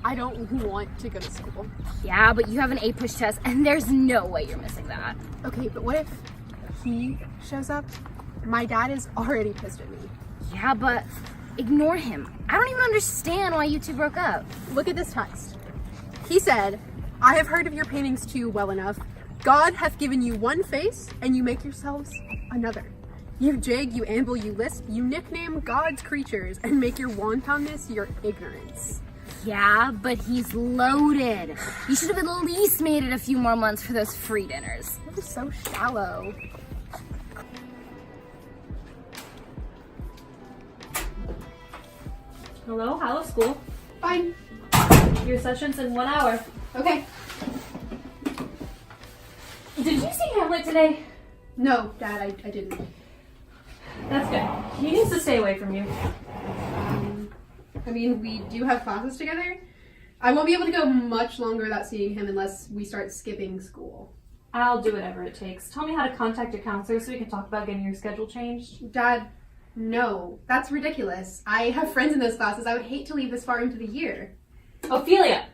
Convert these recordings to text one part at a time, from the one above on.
I don't want to go to school. Yeah, but you have an A push test and there's no way you're missing that. Okay, but what if he shows up? My dad is already pissed at me. Yeah, but ignore him. I don't even understand why you two broke up. Look at this text. He said, I have heard of your paintings too well enough. God hath given you one face, and you make yourselves another. You jig, you amble, you lisp, you nickname God's creatures, and make your wantonness your ignorance. Yeah, but he's loaded. You should have at least made it a few more months for those free dinners. That is so shallow. Hello, how's school? Fine. Your session's in 1 hour. Okay. Did you see Hamlet today? No, Dad, I didn't. That's good. He needs to stay away from you. I mean, we do have classes together. I won't be able to go much longer without seeing him unless we start skipping school. I'll do whatever it takes. Tell me how to contact your counselor so we can talk about getting your schedule changed. Dad, no. That's ridiculous. I have friends in those classes. I would hate to leave this far into the year. Ophelia!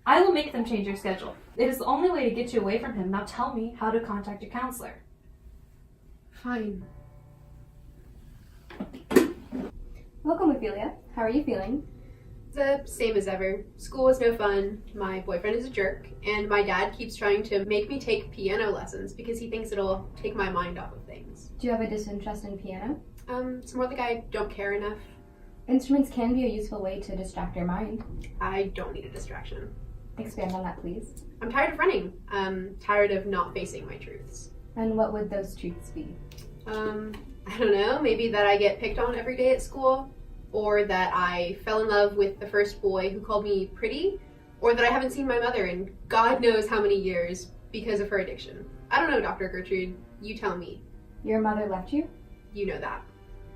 I will make them change your schedule. It is the only way to get you away from him. Now tell me how to contact your counselor. Fine. Welcome, Ophelia. How are you feeling? The same as ever. School is no fun, my boyfriend is a jerk, and my dad keeps trying to make me take piano lessons because he thinks it'll take my mind off of things. Do you have a disinterest in piano? It's more like I don't care enough. Instruments can be a useful way to distract your mind. I don't need a distraction. Expand on that, please. I'm tired of running. I'm tired of not facing my truths. And what would those truths be? I don't know, maybe that I get picked on every day at school, or that I fell in love with the first boy who called me pretty, or that I haven't seen my mother in God knows how many years because of her addiction. I don't know, Dr. Gertrude. You tell me. Your mother left you? You know that.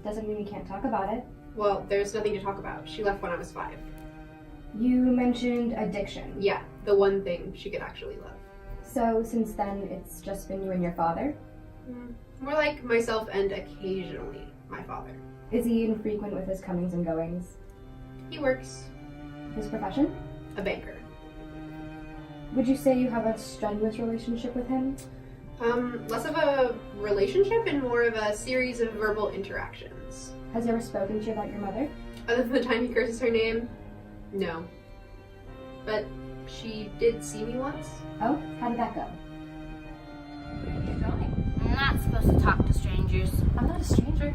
Doesn't mean we can't talk about it. Well, there's nothing to talk about. She left when I was 5. You mentioned addiction. Yeah, the one thing she could actually love. So since then, it's just been you and your father? More like myself and occasionally my father. Is he infrequent with his comings and goings? He works His profession? a banker. Would you say you have a strenuous relationship with him? Less of a relationship and more of a series of verbal interactions. Has he ever spoken to you about your mother? Other than the time he curses her name, no. But she did see me once. Oh, how did that go? I'm not supposed to talk to strangers. I'm not a stranger.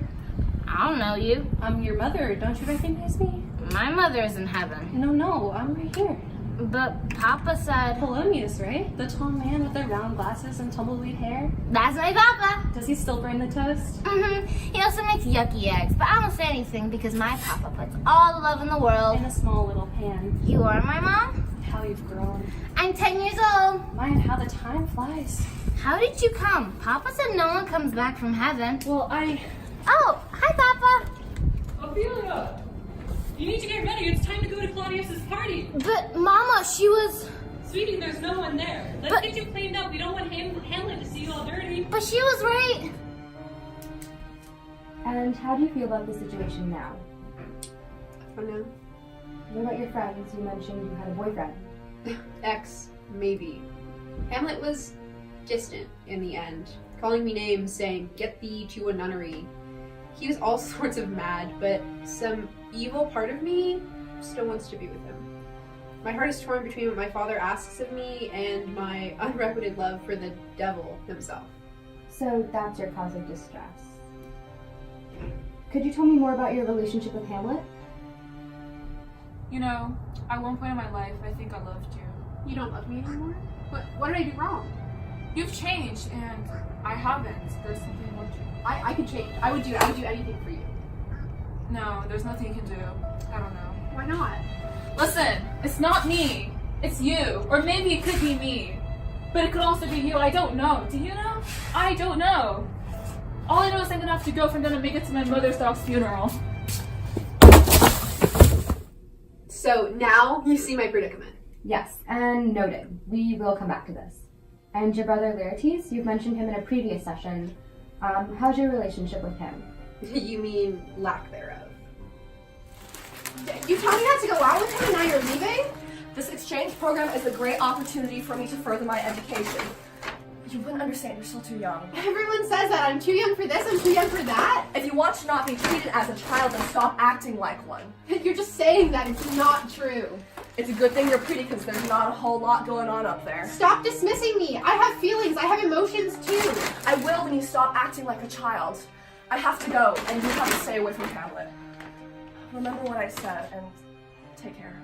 I don't know you. I'm your mother. Don't you recognize me? My mother is in heaven. No, I'm right here. But Papa said... Polonius, right? The tall man with the round glasses and tumbleweed hair? That's my Papa. Does he still burn the toast? He also makes yucky eggs, but I won't say anything because my Papa puts all the love in the world. In a small little pan. You are my mom? How you've grown. I'm 10 years old. Man, how the time flies. How did you come? Papa said no one comes back from heaven. Well, Oh, hi, Papa. Ophelia! You need to get ready. It's time to go to Claudius's party. But, Mama, she was... Sweetie, there's no one there. Let's get you cleaned up. We don't want Hamlet to see you all dirty. But she was right. And how do you feel about the situation now? Oh no. What about your friends? You mentioned you had a boyfriend. Ex, maybe. Hamlet was distant in the end, calling me names, saying, "Get thee to a nunnery." He was all sorts of mad, but some evil part of me still wants to be with him. My heart is torn between what my father asks of me and my unrequited love for the devil himself. So that's your cause of distress. Could you tell me more about your relationship with Hamlet? You know, at one point in my life, I think I loved you. You don't love me anymore? What did I do wrong? You've changed, and I haven't. There's something more to you. I could change. I would do anything for you. No, there's nothing you can do. I don't know. Why not? Listen, it's not me. It's you. Or maybe it could be me. But it could also be you. I don't know. Do you know? I don't know. All I know is I'm gonna have to go if I'm gonna make it to my mother's dog's funeral. So now you see my predicament. Yes, and noted. We will come back to this. And your brother Laertes, you've mentioned him in a previous session. How's your relationship with him? You mean lack thereof? You told me not to go out with him and now you're leaving? program is a great opportunity for me to further my education. You wouldn't understand, you're still too young. Everyone says that. I'm too young for this, I'm too young for that. If you want to not be treated as a child, then stop acting like one. You're just saying that. It's not true. It's a good thing you're pretty because there's not a whole lot going on up there. Stop dismissing me. I have feelings. I have emotions too. I will when you stop acting like a child. I have to go, and you have to stay away from Hamlet. Remember what I said, and take care.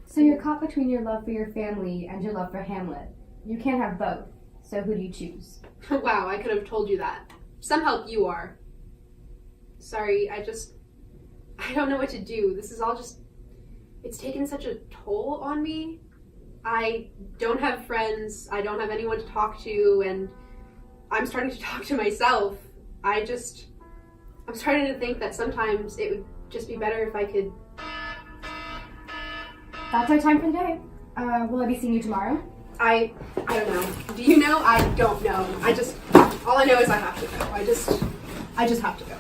So you're caught between your love for your family and your love for Hamlet. You can't have both, so who do you choose? Wow, I could have told you that. Some help you are. Sorry, I don't know what to do. This is all it's taken such a toll on me. I don't have friends, I don't have anyone to talk to, and I'm starting to talk to myself. I'm starting to think that sometimes it would just be better if I could. That's our time for the day. Will I be seeing you tomorrow? I don't know. Do you know? I don't know. All I know is I have to go. I just have to go.